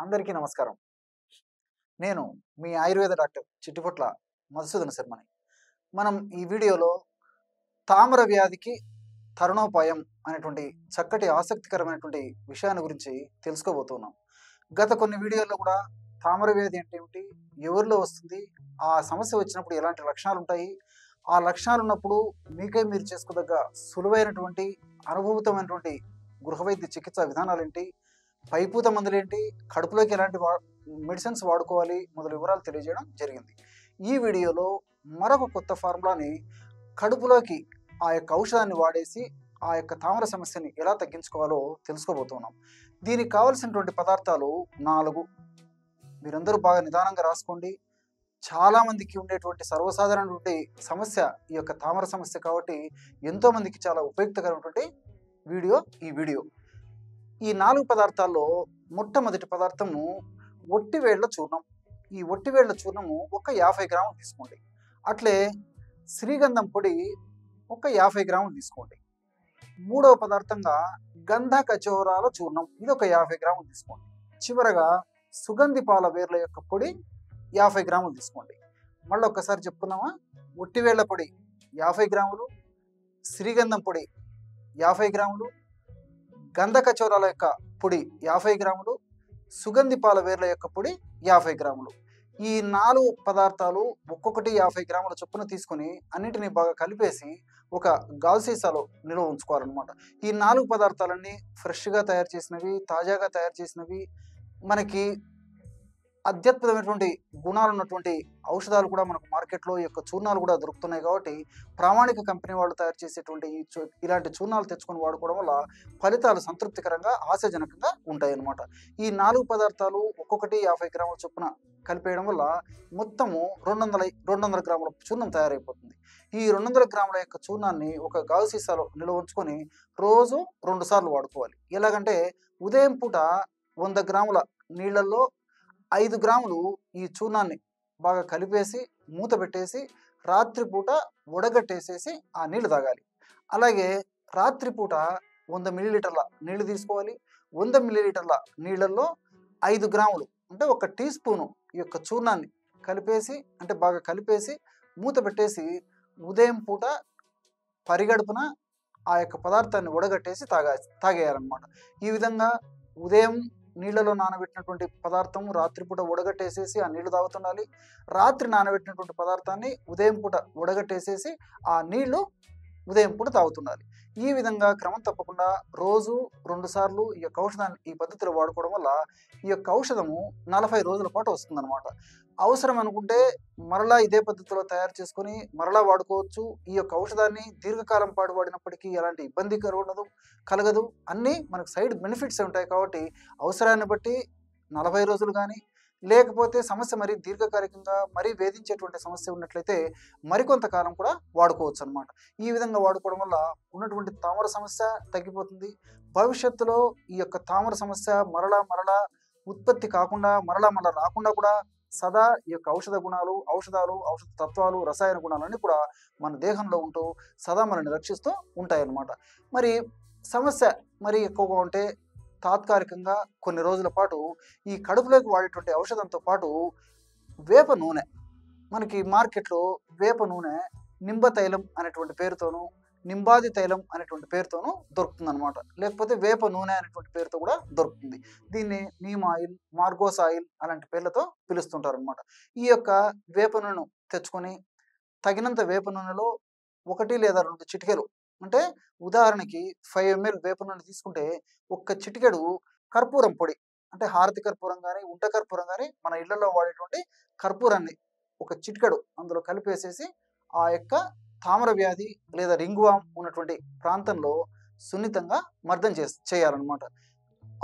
అందరికీ నమస్కారం. నేను మీ ఆయుర్వేద డాక్టర్ చిట్టిపొట్ల మధుసూదన శర్మని. మనం ఈ వీడియోలో తామర వ్యాధికి తరుణోపాయం అనేటువంటి చక్కటి ఆసక్తికరమైనటువంటి విషయాన్ని గురించి తెలుసుకోబోతున్నాం. గత కొన్ని వీడియోల్లో కూడా తామర వ్యాధి అంటే ఏమిటి? ఎవరిలో వస్తుంది? ఆ సమస్య వచ్చినప్పుడు ఎలాంటి లక్షణాలుంటాయి? ఆ లక్షణాలున్నప్పుడు మీకై మీరు చేసుకోదగ్గ సులువైనటువంటి, అనుభూతమైనటువంటి గృహవైద్య చికిత్సా విధానాలేంటి? పైపూత మందులేంటి? కడుపులోకి ఎలాంటి మెడిసిన్స్ వాడుకోవాలి? మొదలు వివరాలు తెలియజేయడం జరిగింది. ఈ వీడియోలో మరొక కొత్త ఫార్ములాని కడుపులోకి ఆ యొక్క ఔషధాన్ని వాడేసి ఆ యొక్క తామర సమస్యని ఎలా తగ్గించుకోవాలో తెలుసుకోబోతున్నాం. దీనికి కావాల్సినటువంటి పదార్థాలు 4. మీరందరూ బాగా నిదానంగా రాసుకోండి. చాలామందికి ఉండేటువంటి సర్వసాధారణటువంటి సమస్య ఈ యొక్క తామర సమస్య కాబట్టి ఎంతోమందికి చాలా ఉపయుక్తకరమైనటువంటి ఈ వీడియో. ఈ 4 పదార్థాల్లో మొట్టమొదటి పదార్థము ఒట్టివేళ్ల చూర్ణం. ఈ ఒట్టివేళ్ల చూర్ణము ఒక 50 గ్రాములు తీసుకోండి. అట్లే శ్రీగంధం పొడి ఒక 50 గ్రాములు తీసుకోండి. మూడవ పదార్థంగా గంధ కచోరాల చూర్ణం, ఇది ఒక 50 గ్రాములు తీసుకోండి. చివరగా సుగంధి పాల వేర్ల యొక్క పొడి 50 గ్రాములు తీసుకోండి. మళ్ళీ ఒక్కసారి చెప్పుకుందామా? ఒట్టివేళ్ల పొడి 50 గ్రాములు, శ్రీగంధం పొడి 50 గ్రాములు, గంధ కచోరాల యొక్క పొడి 50 గ్రాములు, సుగంధి పాల వేర్ల యొక్క పొడి 50 గ్రాములు. ఈ 4 పదార్థాలు ఒక్కొక్కటి 50 గ్రాముల చొప్పున తీసుకొని అన్నింటినీ బాగా కలిపేసి ఒక గాజు సీసాలో నిల్వ ఉంచుకోవాలన్నమాట. ఈ 4 పదార్థాలన్నీ ఫ్రెష్గా తయారు చేసినవి, తాజాగా తయారు చేసినవి, మనకి అత్యద్భుతమైనటువంటి గుణాలు ఉన్నటువంటి ఔషధాలు కూడా మనకు మార్కెట్లో ఈ యొక్క చూర్ణాలు కూడా దొరుకుతున్నాయి. కాబట్టి ప్రామాణిక కంపెనీ వాళ్ళు తయారు చేసేటువంటి ఇలాంటి చూర్ణాలు తెచ్చుకొని వాడుకోవడం వల్ల ఫలితాలు సంతృప్తికరంగా, ఆశాజనకంగా ఉంటాయి అన్నమాట. ఈ 4 పదార్థాలు ఒక్కొక్కటి 50 గ్రాముల చొప్పున కలిపేయడం వల్ల మొత్తము 200 గ్రాముల చూర్ణం తయారైపోతుంది. ఈ 200 గ్రాముల యొక్క చూర్ణాన్ని ఒక గాజు సీసాలో నిల్వ ఉంచుకొని రోజు 2 సార్లు వాడుకోవాలి. ఎలాగంటే ఉదయం పూట 100 గ్రాముల నీళ్ళల్లో 5 గ్రాములు ఈ చూర్ణాన్ని బాగా కలిపేసి మూత పెట్టేసి రాత్రిపూట వడగట్టేసేసి ఆ నీళ్లు తాగాలి. అలాగే రాత్రిపూట 100 మిల్లీలీటర్ల నీళ్లు తీసుకోవాలి. 100 మిల్లీలీటర్ల నీళ్ళల్లో 5 గ్రాములు అంటే 1 టీ స్పూను ఈ యొక్క చూర్ణాన్ని కలిపేసి, అంటే బాగా కలిపేసి మూత పెట్టేసి ఉదయం పూట పరిగడుపున ఆ యొక్క పదార్థాన్ని వడగట్టేసి తాగేయాలన్నమాట. ఈ విధంగా ఉదయం నీళ్ళలో నానబెట్టినటువంటి పదార్థం రాత్రిపూట వడగట్టేసేసి ఆ నీళ్లు తాగుతుండాలి. రాత్రి నానబెట్టినటువంటి పదార్థాన్ని ఉదయం పూట వడగట్టేసేసి ఆ నీళ్లు ఉదయం పూట తాగుతుండాలి. ఈ విధంగా క్రమం తప్పకుండా రోజు 2 సార్లు ఈ యొక్క ఔషధాన్ని ఈ పద్ధతిలో వాడుకోవడం వల్ల ఈ యొక్క ఔషధము 40 రోజుల పాటు వస్తుందన్నమాట. అవసరం అనుకుంటే మరలా ఇదే పద్ధతిలో తయారు చేసుకొని మరలా వాడుకోవచ్చు. ఈ యొక్క ఔషధాన్ని దీర్ఘకాలం పాటు వాడినప్పటికీ ఎలాంటి ఇబ్బంది కలగదు. అన్నీ మనకు సైడ్ బెనిఫిట్స్ ఉంటాయి. కాబట్టి అవసరాన్ని బట్టి 40 రోజులు కానీ, లేకపోతే సమస్య మరీ దీర్ఘకాలికంగా మరీ వేధించేటువంటి సమస్య ఉన్నట్లయితే మరికొంతకాలం కూడా వాడుకోవచ్చు అన్నమాట. ఈ విధంగా వాడుకోవడం వల్ల ఉన్నటువంటి తామర సమస్య తగ్గిపోతుంది. భవిష్యత్తులో ఈ యొక్క తామర సమస్య మరలా ఉత్పత్తి కాకుండా మరలా రాకుండా కూడా సదా ఈ యొక్క ఔషధాలు, ఔషధ తత్వాలు, రసాయన గుణాలన్నీ కూడా మన దేహంలో ఉంటూ సదా మనల్ని రక్షిస్తూ ఉంటాయన్నమాట. మరి సమస్య మరీ ఎక్కువగా ఉంటే తాత్కాలికంగా కొన్ని రోజుల పాటు ఈ కడుపులోకి వాడేటువంటి ఔషధంతో పాటు వేప నూనె, మనకి మార్కెట్లో వేప నూనె నింబ తైలం అనేటువంటి పేరుతోనూ, నింబాది తైలం అనేటువంటి పేరుతోనూ దొరుకుతుందన్నమాట. లేకపోతే వేప నూనె అనేటువంటి పేరుతో కూడా దొరుకుతుంది. దీన్ని నీమ్ ఆయిల్, మార్గోస్ ఆయిల్ అలాంటి పేర్లతో పిలుస్తుంటారనమాట. ఈ యొక్క వేప నూనెను తెచ్చుకొని తగినంత వేప నూనెలో 1 లేదా 2 చిటికెలు, అంటే ఉదాహరణకి 5 ml వేప నూనె తీసుకుంటే 1 చిటికెడు కర్పూరం పొడి, అంటే హారతి కర్పూరం కానీ, ఉంట కర్పూరం కానీ, మన ఇళ్లలో వాడేటువంటి కర్పూరాన్ని 1 చిటికెడు అందులో కలిపేసేసి ఆ యొక్క తామర వ్యాధి లేదా రింగ్వామ్ ఉన్నటువంటి ప్రాంతంలో సున్నితంగా మర్దన చేయాలన్నమాట.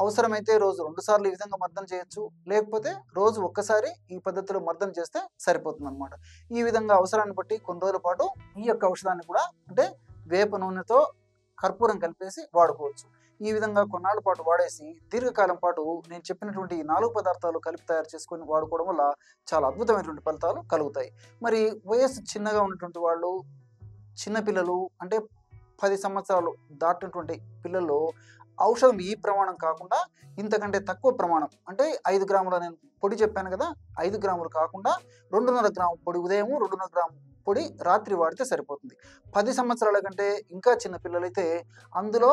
అవసరమైతే రోజు 2 సార్లు ఈ విధంగా మర్దన చేయొచ్చు. లేకపోతే రోజు ఒక్కసారి ఈ పద్ధతిలో మర్దన చేస్తే సరిపోతుందన్నమాట. ఈ విధంగా అవసరాన్ని బట్టి కొన్ని రోజుల పాటు ఈ యొక్క ఔషధాన్ని కూడా, అంటే వేప నూనెతో కర్పూరం కలిపేసి వాడుకోవచ్చు. ఈ విధంగా కొన్నాళ్ళ పాటు వాడేసి దీర్ఘకాలం పాటు నేను చెప్పినటువంటి ఈ 4 పదార్థాలు కలిపి తయారు చేసుకొని వాడుకోవడం వల్ల చాలా అద్భుతమైనటువంటి ఫలితాలు కలుగుతాయి. మరి వయస్సు చిన్నగా ఉన్నటువంటి వాళ్ళు, చిన్నపిల్లలు, అంటే 10 సంవత్సరాలు దాటినటువంటి పిల్లల్లో ఔషధం ఈ ప్రమాణం కాకుండా ఇంతకంటే తక్కువ ప్రమాణం, అంటే 5 గ్రాముల నేను పొడి చెప్పాను కదా, 5 గ్రాములు కాకుండా 2.5 గ్రాము పొడి ఉదయం, 2.5 గ్రాము పొడి రాత్రి వాడితే సరిపోతుంది. 10 సంవత్సరాల కంటే ఇంకా చిన్న పిల్లలైతే అందులో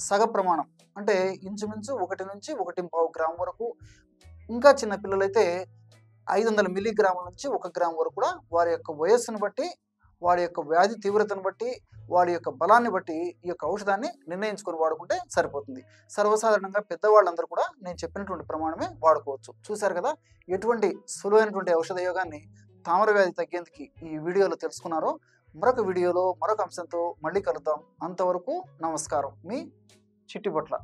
సగ ప్రమాణం, అంటే ఇంచుమించు 1 నుంచి 1.5 గ్రాము వరకు, ఇంకా చిన్న పిల్లలైతే 500 మిల్లీగ్రాముల నుంచి 1 గ్రాము వరకు కూడా వారి యొక్క వయస్సును బట్టి, వాడి యొక్క వ్యాధి తీవ్రతను బట్టి, వాడి యొక్క బలాన్ని బట్టి ఈ యొక్క ఔషధాన్ని నిర్ణయించుకొని వాడుకుంటే సరిపోతుంది. సర్వసాధారణంగా పెద్దవాళ్ళందరూ కూడా నేను చెప్పినటువంటి ప్రమాణమే వాడుకోవచ్చు. చూశారు కదా ఎటువంటి సులువైనటువంటి ఔషధ యోగాన్ని తామర వ్యాధి తగ్గేందుకు ఈ వీడియోలో తెలుసుకున్నారో. మరొక వీడియోలో మరొక అంశంతో మళ్ళీ కలుద్దాం. అంతవరకు నమస్కారం. మీ చిట్టిబొట్ల.